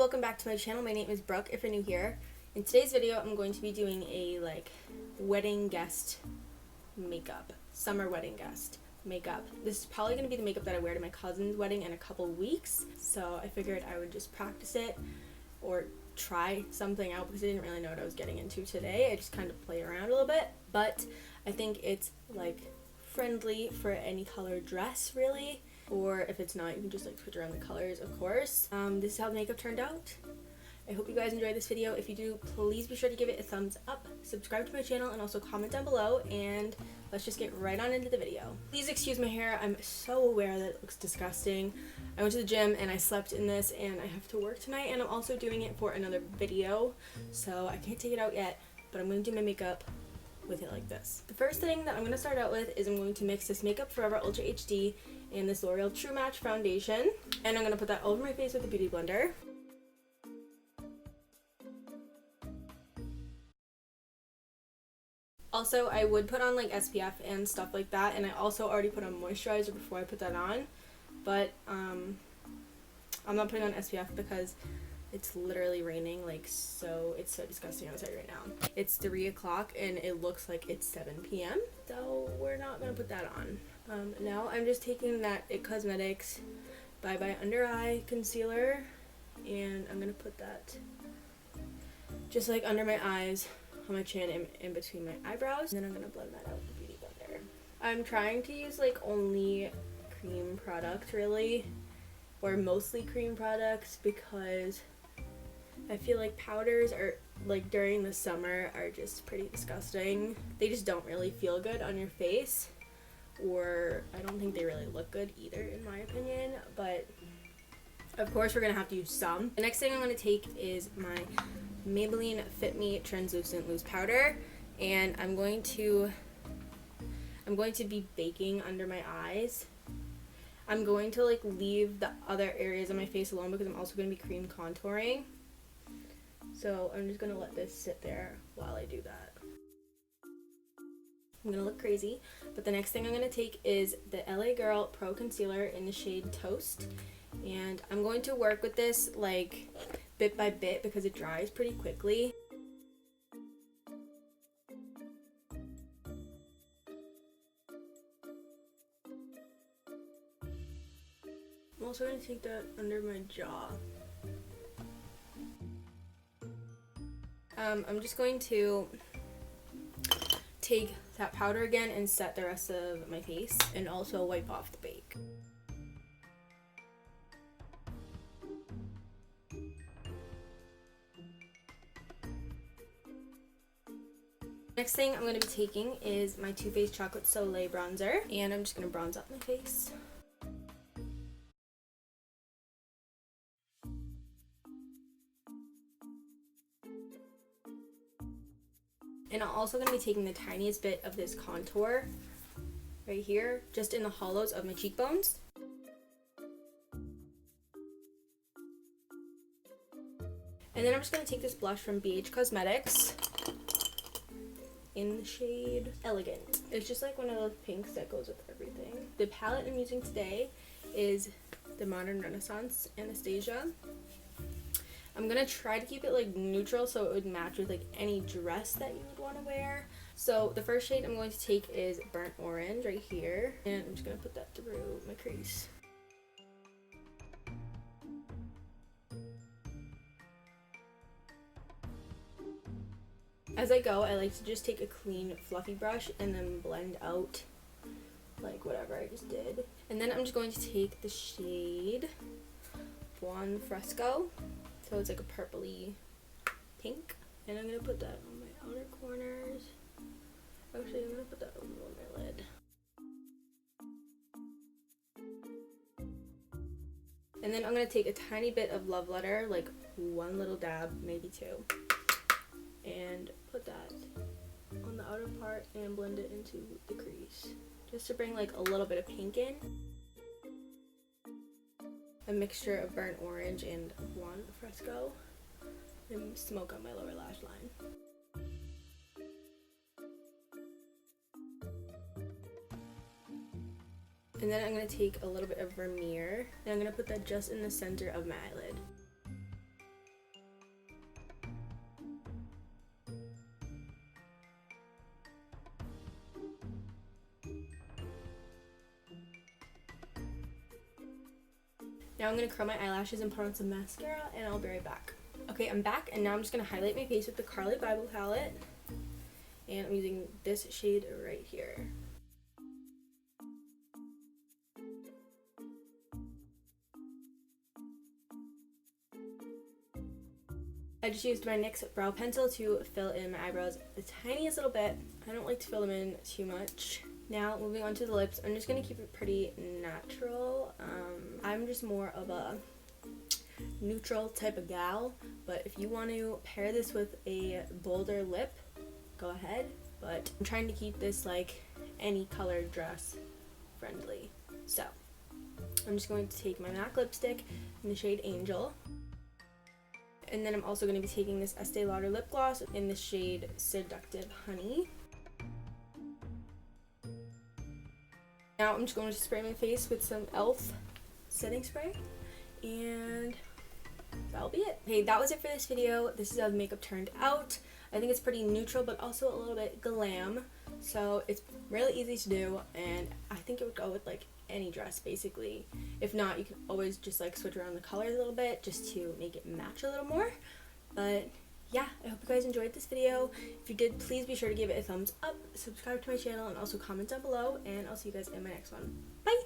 welcome back to my channel. My name is Brooke if you're new here. In today's video I'm going to be doing a wedding guest makeup, summer wedding guest makeup. This is probably going to be the makeup that I wear to my cousin's wedding in a couple weeks, so I figured I would just practice it or try something out because I didn't really know what I was getting into today. I just kind of played around a little bit, but I think it's friendly for any color dress really, or if it's not, you can just switch around the colors, of course. This is how the makeup turned out. I hope you guys enjoyed this video. If you do, please be sure to give it a thumbs up, subscribe to my channel, and also comment down below, and let's just get right on into the video. Please excuse my hair. I'm so aware that it looks disgusting. I went to the gym and I slept in this and I have to work tonight, and I'm also doing it for another video, so I can't take it out yet, but I'm going to do my makeup with it like this. The first thing that I'm going to start out with is I'm going to mix this Makeup Forever Ultra HD and this L'Oreal True Match foundation, and I'm going to put that over my face with a beauty blender. Also, I would put on SPF and stuff like that, and I also already put on moisturizer before I put that on, but I'm not putting on SPF because it's literally raining, so it's so disgusting outside right now. It's 3 o'clock and it looks like it's 7 p.m. so we're not gonna put that on. Now I'm just taking that IT Cosmetics Bye Bye Under Eye Concealer, and I'm gonna put that just under my eyes, on my chin, and in between my eyebrows, and then I'm gonna blend that out with the beauty blender. I'm trying to use only cream product really, or mostly cream products, because I feel like powders are during the summer are just pretty disgusting. They just don't really feel good on your face, or I don't think they really look good either in my opinion, but of course we're gonna have to use some. The next thing I'm gonna take is my Maybelline Fit Me Translucent Loose Powder, and I'm going to be baking under my eyes. I'm going to leave the other areas of my face alone because I'm also going to be cream contouring. So I'm just going to let this sit there while I do that. I'm going to look crazy, but the next thing I'm going to take is the LA Girl Pro Concealer in the shade Toast, and I'm going to work with this bit by bit because it dries pretty quickly. I'm also going to take that under my jaw. I'm just going to take that powder again and set the rest of my face, and also wipe off the bake. Next thing I'm going to be taking is my Too Faced Chocolate Soleil bronzer, and I'm just going to bronze up my face. And I'm also going to be taking the tiniest bit of this contour right here, just in the hollows of my cheekbones. And then I'm just going to take this blush from BH Cosmetics in the shade Elegant. It's just one of those pinks that goes with everything. The palette I'm using today is the Modern Renaissance Anastasia. I'm gonna try to keep it neutral so it would match with any dress that you would want to wear. So the first shade I'm going to take is Burnt Orange right here, and I'm just gonna put that through my crease. As I go, I like to just take a clean fluffy brush and then blend out whatever I just did. And then I'm just going to take the shade Buon Fresco. So it's a purpley pink, and I'm going to put that on my outer corners. Actually, I'm going to put that over my lid. And then I'm going to take a tiny bit of Love Letter, one little dab, maybe two, and put that on the outer part and blend it into the crease, just to bring a little bit of pink in. A mixture of Burnt Orange and Buon Fresco, and smoke on my lower lash line. And then I'm going to take a little bit of Vermeer, and I'm going to put that just in the center of my eyelid. Now I'm going to curl my eyelashes and put on some mascara, and I'll be right back. Okay, I'm back, and now I'm just going to highlight my face with the Carly Bible palette. And I'm using this shade right here. I just used my NYX brow pencil to fill in my eyebrows the tiniest little bit. I don't like to fill them in too much. Now, moving on to the lips, I'm just going to keep it pretty natural. I'm just more of a neutral type of gal, but if you want to pair this with a bolder lip, go ahead. But I'm trying to keep this like any colored dress friendly. So, I'm just going to take my MAC lipstick in the shade Angel. And then I'm also going to be taking this Estee Lauder lip gloss in the shade Seductive Honey. Now I'm just going to spray my face with some e.l.f. setting spray, and that'll be it. Okay, that was it for this video. This is how the makeup turned out. I think it's pretty neutral, but also a little bit glam. So it's really easy to do, and I think it would go with like any dress basically. If not, you can always just like switch around the colors a little bit just to make it match a little more. But yeah, I hope you guys enjoyed this video. If you did, please be sure to give it a thumbs up, subscribe to my channel, and also comment down below, and I'll see you guys in my next one. Bye!